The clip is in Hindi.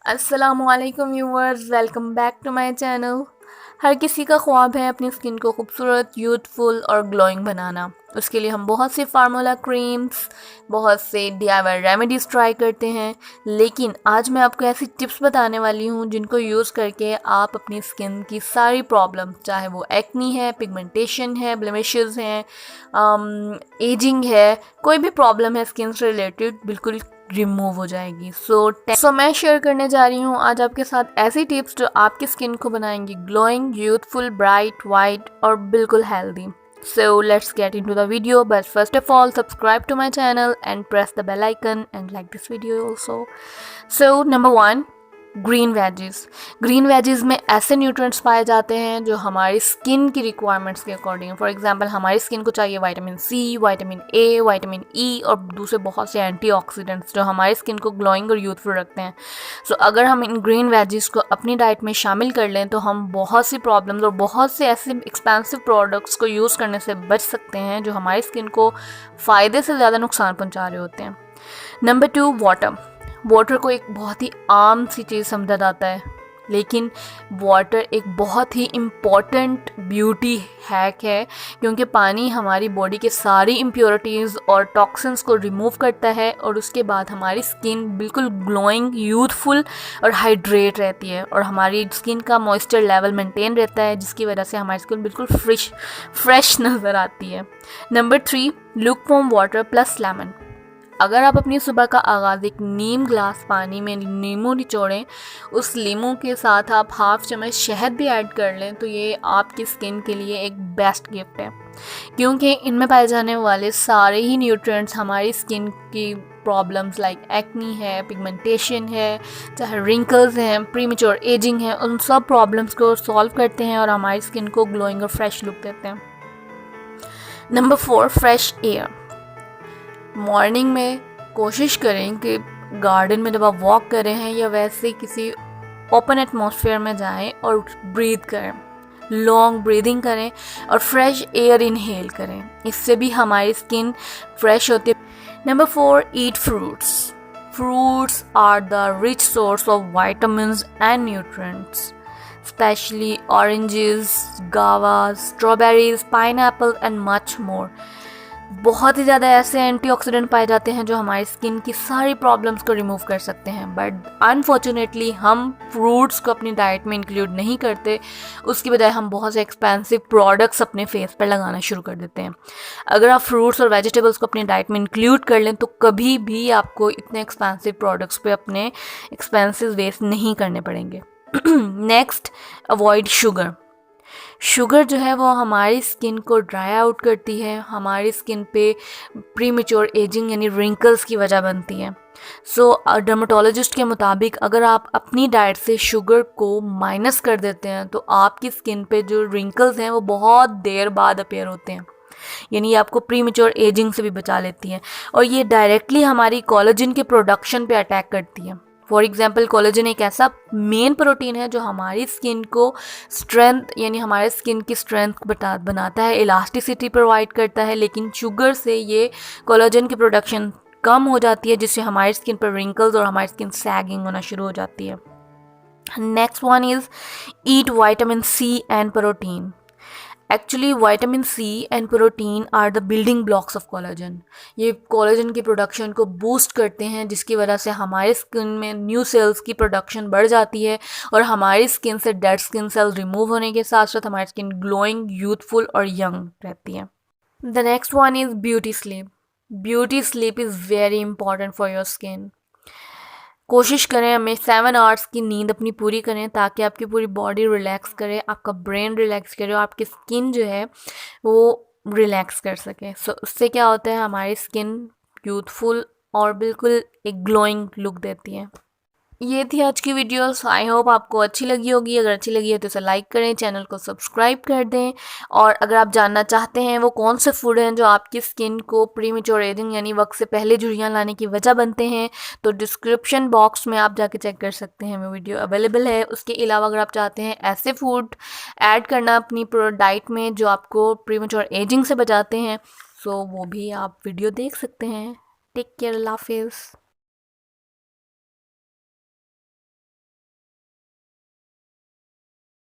अस्सलामुअलैकुम viewers, welcome back to my channel. हर किसी का ख्वाब है अपनी स्किन को खूबसूरत, यूथफुल और ग्लोइंग बनाना। उसके लिए हम बहुत से फार्मूला क्रीम्स, बहुत से DIY रेमेडीज़ ट्राई करते हैं, लेकिन आज मैं आपको ऐसी टिप्स बताने वाली हूँ जिनको यूज़ करके आप अपनी स्किन की सारी प्रॉब्लम, चाहे वो एक्नी है, पिगमेंटेशन है, ब्लेमिशेस हैं, एजिंग है, कोई भी प्रॉब्लम है स्किन से रिलेटेड, बिल्कुल रिमूव हो जाएगी। सो मैं शेयर करने जा रही हूँ आज आपके साथ ऐसी टिप्स जो आपकी स्किन को बनाएंगी ग्लोइंग, यूथफुल, ब्राइट, वाइट और बिल्कुल healthy. So let's get into the video, but first of all subscribe to my channel and press the bell icon and like this video also. So number 1, green veggies. Green veggies में ऐसे न्यूट्रिएंट्स पाए जाते हैं जो हमारी स्किन की रिक्वायरमेंट्स के अकॉर्डिंग, फॉर एग्जांपल हमारी स्किन को चाहिए vitamin C, vitamin A, vitamin E और दूसरे बहुत से एंटीऑक्सीडेंट्स जो हमारी स्किन को ग्लोइंग और यूथफुल रखते हैं। सो अगर हम इन ग्रीन वेजीज़ को अपनी डाइट में शामिल कर लें तो हम बहुत सी प्रॉब्लम्स और बहुत से ऐसे एक्सपेंसिव प्रोडक्ट्स को यूज़ करने से बच सकते हैं जो हमारी स्किन को फ़ायदे से ज़्यादा नुकसान पहुँचा रहे होते हैं। नंबर 2, वाटर को एक बहुत ही आम सी चीज़ समझा जाता है, लेकिन वाटर एक बहुत ही इम्पॉर्टेंट ब्यूटी हैक है, क्योंकि पानी हमारी बॉडी के सारी इम्प्योरिटीज़ और टॉक्सिन्स को रिमूव करता है और उसके बाद हमारी स्किन बिल्कुल ग्लोइंग, यूथफुल और हाइड्रेट रहती है और हमारी स्किन का मॉइस्चर लेवल मेंटेन रहता है, जिसकी वजह से हमारी स्किन बिल्कुल फ्रेश नज़र आती है। Number 3, lukewarm water plus lemon. अगर आप अपनी सुबह का आगाज़ एक नीम ग्लास पानी में नींबू निचोड़ें, उस नींबू के साथ आप हाफ चम्मच शहद भी ऐड कर लें, तो ये आपकी स्किन के लिए एक बेस्ट गिफ्ट है, क्योंकि इनमें पाए जाने वाले सारे ही न्यूट्रिएंट्स हमारी स्किन की प्रॉब्लम्स लाइक एक्नी है, पिगमेंटेशन है, चाहे रिंकल्स हैं, प्रीमेच्योर एजिंग है, उन सब प्रॉब्लम्स को सॉल्व करते हैं और हमारी स्किन को ग्लोइंग और फ्रेश लुक देते हैं। Number 4, fresh air. मॉर्निंग में कोशिश करें कि गार्डन में जब आप वॉक करें हैं या वैसे किसी ओपन एटमॉस्फेयर में जाएं और ब्रीथ करें, लॉन्ग ब्रीदिंग करें और फ्रेश एयर इनहेल करें, इससे भी हमारी स्किन फ्रेश होती है। Number 4, eat fruits. Fruits are the rich source of vitamins and nutrients, specially oranges, guava, strawberries, pineapple and much more. बहुत ही ज़्यादा ऐसे एंटीऑक्सीडेंट पाए जाते हैं जो हमारी स्किन की सारी प्रॉब्लम्स को रिमूव कर सकते हैं, बट अनफॉर्चुनेटली हम फ्रूट्स को अपनी डाइट में इंक्लूड नहीं करते। उसकी बजाय हम बहुत से एक्सपेंसिव प्रोडक्ट्स अपने फेस पर लगाना शुरू कर देते हैं। अगर आप फ्रूट्स और वेजिटेबल्स को अपनी डाइट में इंक्लूड कर लें तो कभी भी आपको इतने एक्सपेंसिव प्रोडक्ट्स पे अपने एक्सपेंसेस वेस्ट नहीं करने पड़ेंगे। Next, avoid sugar. शुगर जो है वो हमारी स्किन को ड्राई आउट करती है, हमारी स्किन पे प्रीमेच्योर एजिंग यानी रिंकल्स की वजह बनती है। सो डर्मेटोलॉजिस्ट के मुताबिक अगर आप अपनी डाइट से शुगर को माइनस कर देते हैं तो आपकी स्किन पे जो रिंकल्स हैं वो बहुत देर बाद अपीयर होते हैं, यानी आपको प्रीमेच्योर एजिंग से भी बचा लेती है और ये डायरेक्टली हमारी कोलेजन के प्रोडक्शन पे अटैक करती है। फॉर एग्जाम्पल, कोलेजन एक ऐसा मेन प्रोटीन है जो हमारी स्किन को स्ट्रेंथ यानी हमारे स्किन की स्ट्रेंथ बनाता है, इलास्टिसिटी प्रोवाइड करता है, लेकिन शुगर से ये कोलेजन की प्रोडक्शन कम हो जाती है, जिससे हमारी स्किन पर रिंकल्स और हमारी स्किन सैगिंग होना शुरू हो जाती है। Next one is eat vitamin C and protein. Actually vitamin C and protein are the building blocks of collagen. ये कोलेजन की प्रोडक्शन को बूस्ट करते हैं, जिसकी वजह से हमारे स्किन में न्यू सेल्स की प्रोडक्शन बढ़ जाती है और हमारी स्किन से डेड स्किन सेल्स रिमूव होने के साथ साथ हमारी स्किन ग्लोइंग, यूथफुल और यंग रहती है। The next one is beauty sleep. Beauty sleep is very important for your skin. कोशिश करें हमें 7 आवर्स की नींद अपनी पूरी करें ताकि आपकी पूरी बॉडी रिलैक्स करे, आपका ब्रेन रिलैक्स करे और आपकी स्किन जो है वो रिलैक्स कर सके। सो उससे क्या होता है, हमारी स्किन यूथफुल और बिल्कुल एक ग्लोइंग लुक देती है। ये थी आज की वीडियोस। आई होप आपको अच्छी लगी होगी। अगर अच्छी लगी है तो इसे लाइक करें, चैनल को सब्सक्राइब कर दें और अगर आप जानना चाहते हैं वो कौन से फूड हैं जो आपकी स्किन को प्रीमेच्योर एजिंग यानी वक्त से पहले झुर्रियाँ लाने की वजह बनते हैं, तो डिस्क्रिप्शन बॉक्स में आप जाके चेक कर सकते हैं, वो वीडियो अवेलेबल है। उसके अलावा अगर आप चाहते हैं ऐसे फूड ऐड करना अपनी डाइट में जो आपको प्रीमेच्योर एजिंग से बचाते हैं, सो वो भी आप वीडियो देख सकते हैं। टेक केयर, अल्लाह हाफिज़।